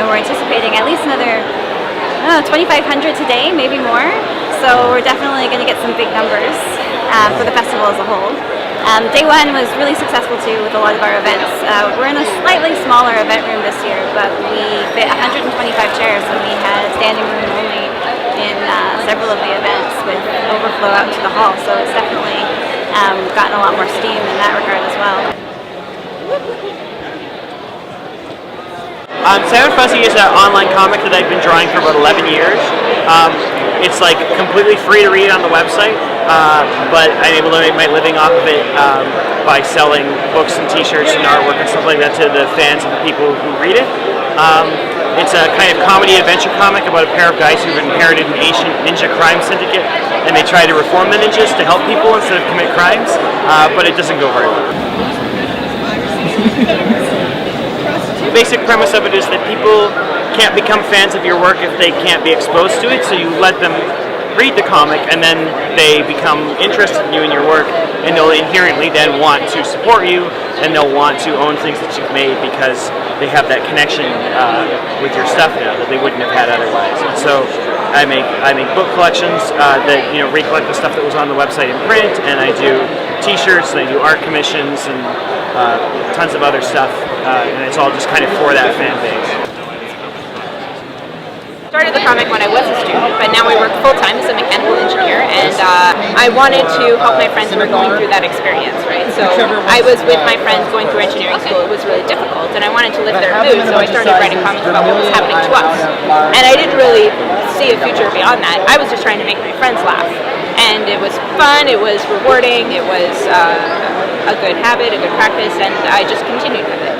and we're anticipating at least another 2,500 today, maybe more. So we're definitely going to get some big numbers for the festival as a whole. Day one was really successful too with a lot of our events. We're in a slightly smaller event room this year, but we fit 125 chairs, and we had standing room only in several of the events with overflow out to the hall. So it's definitely gotten a lot more steam in that regard as well. Salmon Fuzzy is an online comic that I've been drawing for about 11 years. It's like completely free to read on the website, but I'm able to make my living off of it by selling books and t-shirts and artwork and stuff like that to the fans and the people who read it. It's a kind of comedy adventure comic about a pair of guys who've inherited an ancient ninja crime syndicate, and they try to reform the ninjas to help people instead of commit crimes, but it doesn't go very well. The basic premise of it is that people can't become fans of your work if they can't be exposed to it, so you let them read the comic and then they become interested in you and your work, and they'll inherently then want to support you, and they'll want to own things that you've made because they have that connection with your stuff now that they wouldn't have had otherwise. And so I make book collections that recollect the stuff that was on the website in print, and I do t-shirts and I do art commissions and tons of other stuff, and it's all just kind of for that fan base. Started the comic when I was a student, but now I work full-time as a mechanical engineer, and I wanted to help my friends who were going through that experience, right? So I was with my friends going through engineering school. It was really difficult, and I wanted to lift their mood, so I started writing comics about what was happening to us. And I didn't really see a future beyond that. I was just trying to make my friends laugh, and it was fun, it was rewarding, it was a good habit, a good practice, and I just continued with it.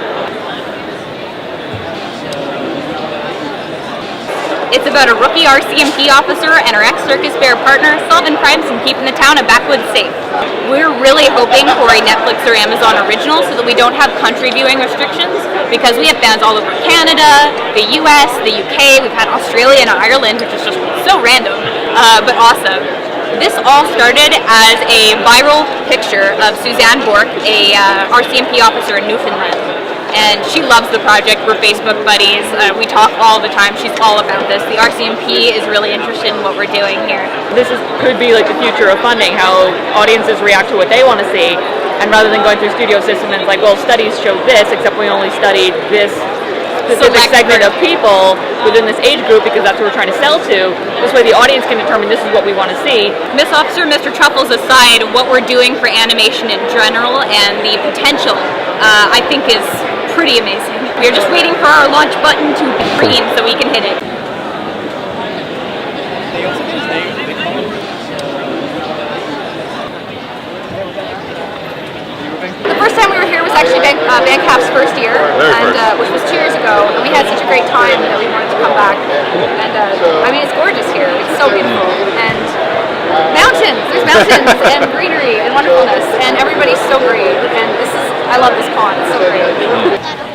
It's about a rookie RCMP officer and her ex-circus bear partner solving crimes and keeping the town of backwoods safe. We're really hoping for a Netflix or Amazon original so that we don't have country viewing restrictions, because we have fans all over Canada, the US, the UK, we've had Australia and Ireland, which is just so random, but awesome. This all started as a viral picture of Suzanne Bork, a RCMP officer in Newfoundland. And she loves the project. We're Facebook buddies. We talk all the time. She's all about this. The RCMP is really interested in what we're doing here. This could be like the future of funding, how audiences react to what they want to see. And rather than going through studio system and it's like, well, studies show this, except we only studied this specific segment of people within this age group because that's what we're trying to sell to. This way the audience can determine this is what we want to see. Miss Officer, Mr. Truffles aside, what we're doing for animation in general and the potential, I think is pretty amazing. We're just waiting for our launch button to be green so we can hit it. The first time we were here was actually VanCAF's first year, which was 2 years ago, and we had such a great time that we wanted to come back. And I mean, it's gorgeous here. It's so beautiful. And mountains, there's mountains and greenery and wonderfulness, and everybody's so great. And I love this con. It's so great.